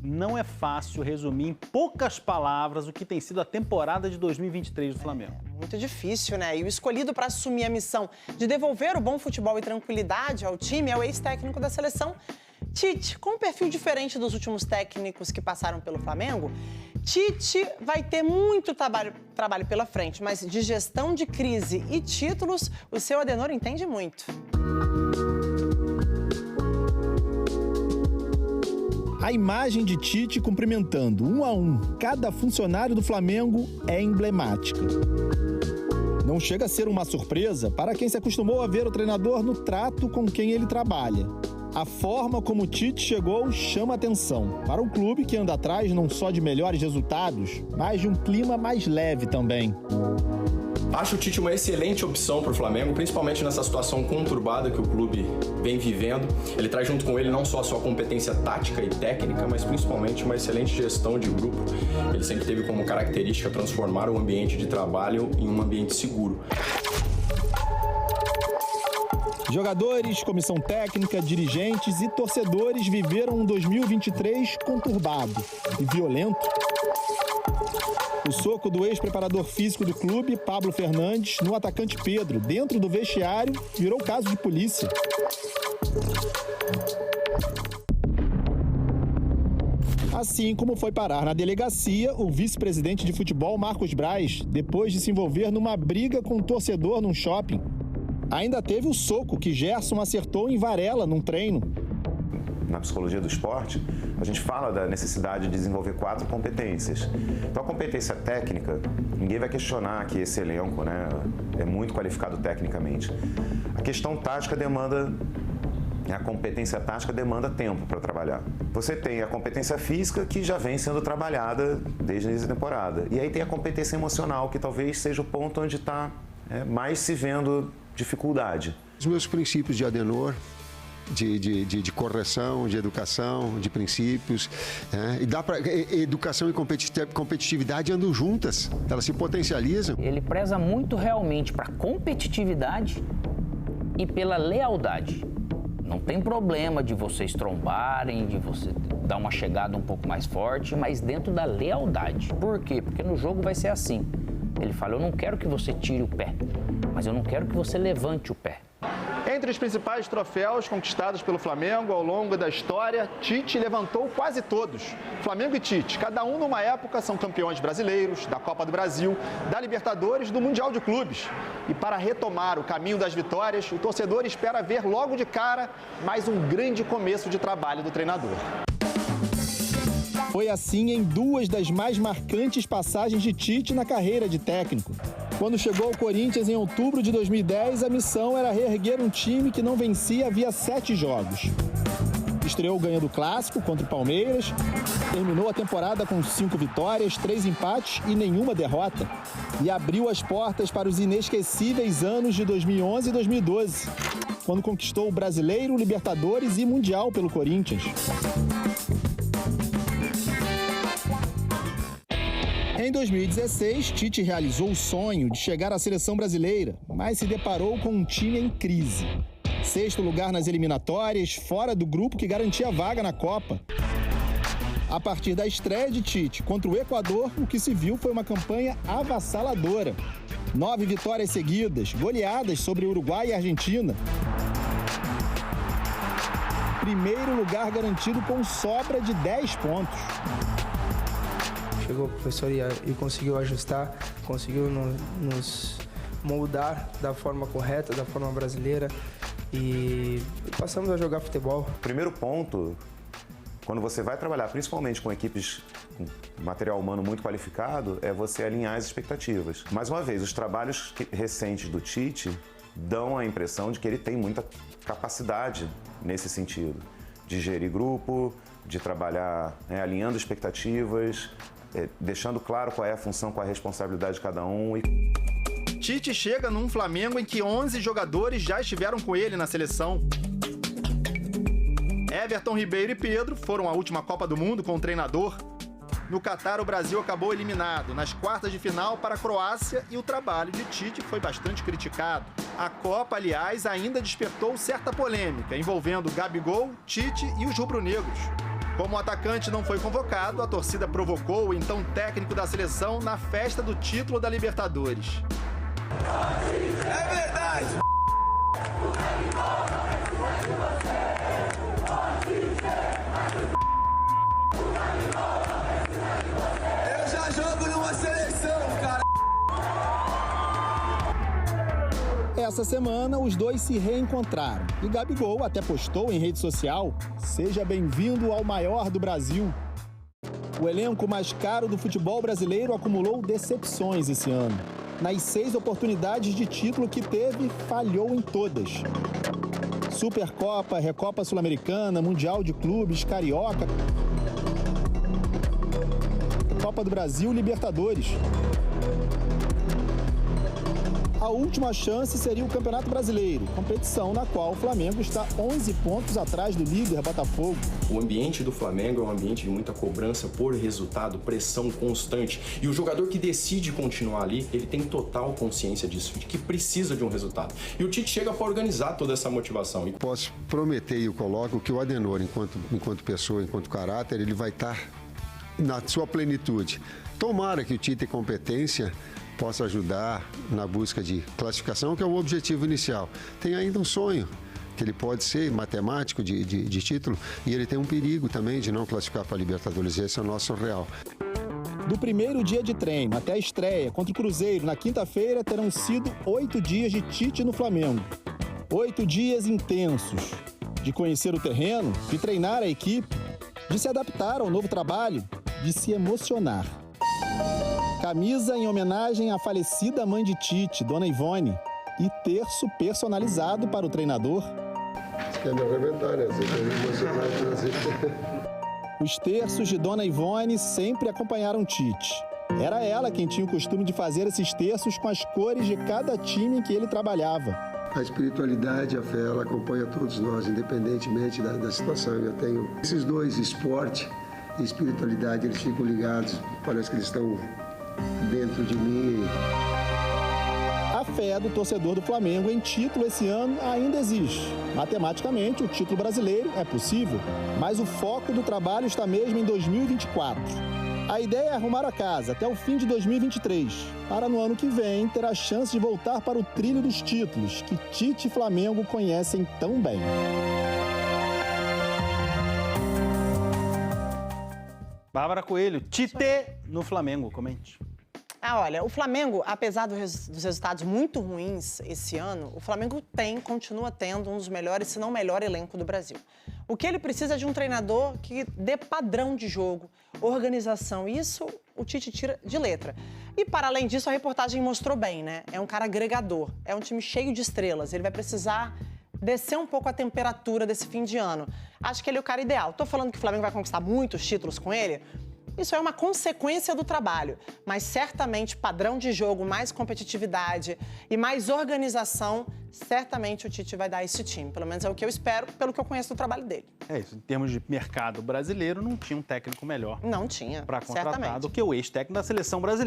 Não é fácil resumir em poucas palavras o que tem sido a temporada de 2023 do Flamengo. Muito difícil, né? E o escolhido para assumir a missão de devolver o bom futebol e tranquilidade ao time é o ex-técnico da seleção, Tite. Com um perfil diferente dos últimos técnicos que passaram pelo Flamengo, Tite vai ter muito trabalho pela frente, mas de gestão de crise e títulos, o seu Adenor entende muito. A imagem de Tite cumprimentando um a um cada funcionário do Flamengo é emblemática. Não chega a ser uma surpresa para quem se acostumou a ver o treinador no trato com quem ele trabalha. A forma como Tite chegou chama atenção para um clube que anda atrás não só de melhores resultados, mas de um clima mais leve também. Acho o Tite uma excelente opção para o Flamengo, principalmente nessa situação conturbada que o clube vem vivendo. Ele traz junto com ele não só a sua competência tática e técnica, mas principalmente uma excelente gestão de grupo. Ele sempre teve como característica transformar o ambiente de trabalho em um ambiente seguro. Jogadores, comissão técnica, dirigentes e torcedores viveram um 2023 conturbado e violento. O soco do ex-preparador físico do clube, Pablo Fernandes, no atacante Pedro, dentro do vestiário, virou caso de polícia. Assim como foi parar na delegacia o vice-presidente de futebol, Marcos Braz, depois de se envolver numa briga com um torcedor num shopping. Ainda teve o soco que Gerson acertou em Varela num treino. Na psicologia do esporte, a gente fala da necessidade de desenvolver 4 competências. Então, a competência técnica, ninguém vai questionar que esse elenco, né, é muito qualificado tecnicamente. A questão tática demanda, a competência tática demanda tempo para trabalhar. Você tem a competência física, que já vem sendo trabalhada desde a início da temporada. E aí tem a competência emocional, que talvez seja o ponto onde está mais se vendo dificuldade. Os meus princípios de Adenor, de correção, de educação, de princípios, e dá para educação e competitividade andam juntas, elas se potencializam. Ele preza muito realmente para competitividade e pela lealdade. Não tem problema de vocês trombarem, de você dar uma chegada um pouco mais forte, mas dentro da lealdade. Por quê? Porque no jogo vai ser assim. Ele fala, eu não quero que você tire o pé, mas eu não quero que você levante o pé. Entre os principais troféus conquistados pelo Flamengo ao longo da história, Tite levantou quase todos. Flamengo e Tite, cada um numa época, são campeões brasileiros, da Copa do Brasil, da Libertadores, do Mundial de Clubes. E para retomar o caminho das vitórias, o torcedor espera ver logo de cara mais um grande começo de trabalho do treinador. Foi assim em 2 das mais marcantes passagens de Tite na carreira de técnico. Quando chegou ao Corinthians em outubro de 2010, a missão era reerguer um time que não vencia havia 7 jogos. Estreou ganhando o Clássico contra o Palmeiras, terminou a temporada com 5 vitórias, 3 empates e nenhuma derrota. E abriu as portas para os inesquecíveis anos de 2011 e 2012, quando conquistou o Brasileiro, Libertadores e Mundial pelo Corinthians. Em 2016, Tite realizou o sonho de chegar à seleção brasileira, mas se deparou com um time em crise. 6º lugar nas eliminatórias, fora do grupo que garantia a vaga na Copa. A partir da estreia de Tite contra o Equador, o que se viu foi uma campanha avassaladora. 9 vitórias seguidas, goleadas sobre Uruguai e Argentina. Primeiro lugar garantido com sobra de 10 pontos. Chegou o professor e conseguiu ajustar, conseguiu nos moldar da forma correta, da forma brasileira e passamos a jogar futebol. Primeiro ponto, quando você vai trabalhar principalmente com equipes com material humano muito qualificado, é você alinhar as expectativas. Mais uma vez, os trabalhos recentes do Tite dão a impressão de que ele tem muita capacidade nesse sentido, de gerir grupo, de trabalhar alinhando expectativas, deixando claro qual é a função, qual é a responsabilidade de cada um. Tite chega num Flamengo em que 11 jogadores já estiveram com ele na seleção. Everton, Ribeiro e Pedro foram à última Copa do Mundo com o treinador. No Catar, o Brasil acabou eliminado nas quartas de final para a Croácia e o trabalho de Tite foi bastante criticado. A Copa, aliás, ainda despertou certa polêmica, envolvendo Gabigol, Tite e os rubro-negros. Como o atacante não foi convocado, a torcida provocou o então técnico da seleção na festa do título da Libertadores. É verdade! Eu já jogo numa seleção, cara! Essa semana, os dois se reencontraram. E Gabigol até postou em rede social: "Seja bem-vindo ao maior do Brasil". O elenco mais caro do futebol brasileiro acumulou decepções esse ano. Nas 6 oportunidades de título que teve, falhou em todas. Supercopa, Recopa Sul-Americana, Mundial de Clubes, Carioca, Copa do Brasil, Libertadores. A última chance seria o Campeonato Brasileiro, competição na qual o Flamengo está 11 pontos atrás do líder Botafogo. O ambiente do Flamengo é um ambiente de muita cobrança por resultado, pressão constante. E o jogador que decide continuar ali, ele tem total consciência disso, de que precisa de um resultado. E o Tite chega para organizar toda essa motivação. Posso prometer e eu coloco que o Adenor, enquanto pessoa, enquanto caráter, ele vai estar na sua plenitude. Tomara que o Tite tenha competência, possa ajudar na busca de classificação, que é o objetivo inicial. Tem ainda um sonho, que ele pode ser matemático de título, e ele tem um perigo também de não classificar para a Libertadores. Esse é o nosso real. Do primeiro dia de treino até a estreia contra o Cruzeiro, na quinta-feira, terão sido 8 dias de Tite no Flamengo. 8 dias intensos, de conhecer o terreno, de treinar a equipe, de se adaptar ao novo trabalho, de se emocionar. Camisa em homenagem à falecida mãe de Tite, Dona Ivone, e terço personalizado para o treinador. Você quer me arrebentar, né? Você quer me emocionar. Os terços de Dona Ivone sempre acompanharam Tite. Era ela quem tinha o costume de fazer esses terços com as cores de cada time em que ele trabalhava. A espiritualidade, a fé, ela acompanha todos nós, independentemente da situação. Eu tenho esses dois, esporte e espiritualidade, eles ficam ligados. Parece que eles estão dentro de mim. A fé do torcedor do Flamengo em título esse ano ainda existe. Matematicamente, o título brasileiro é possível, mas o foco do trabalho está mesmo em 2024. A ideia é arrumar a casa até o fim de 2023, para no ano que vem ter a chance de voltar para o trilho dos títulos que Tite e Flamengo conhecem tão bem. Bárbara Coelho, Tite no Flamengo, comente. Olha, o Flamengo, apesar dos resultados muito ruins esse ano, o Flamengo continua tendo um dos melhores, se não o melhor elenco do Brasil. O que ele precisa é de um treinador que dê padrão de jogo, organização. Isso o Tite tira de letra. E, para além disso, a reportagem mostrou bem, né? É um cara agregador, é um time cheio de estrelas. Ele vai precisar descer um pouco a temperatura desse fim de ano. Acho que ele é o cara ideal. Tô falando que o Flamengo vai conquistar muitos títulos com ele? Isso é uma consequência do trabalho, mas certamente padrão de jogo, mais competitividade e mais organização, certamente o Tite vai dar a esse time. Pelo menos é o que eu espero, pelo que eu conheço do trabalho dele. É isso, em termos de mercado brasileiro, não tinha um técnico melhor. Não tinha, para contratar certamente. do que o ex-técnico da seleção brasileira.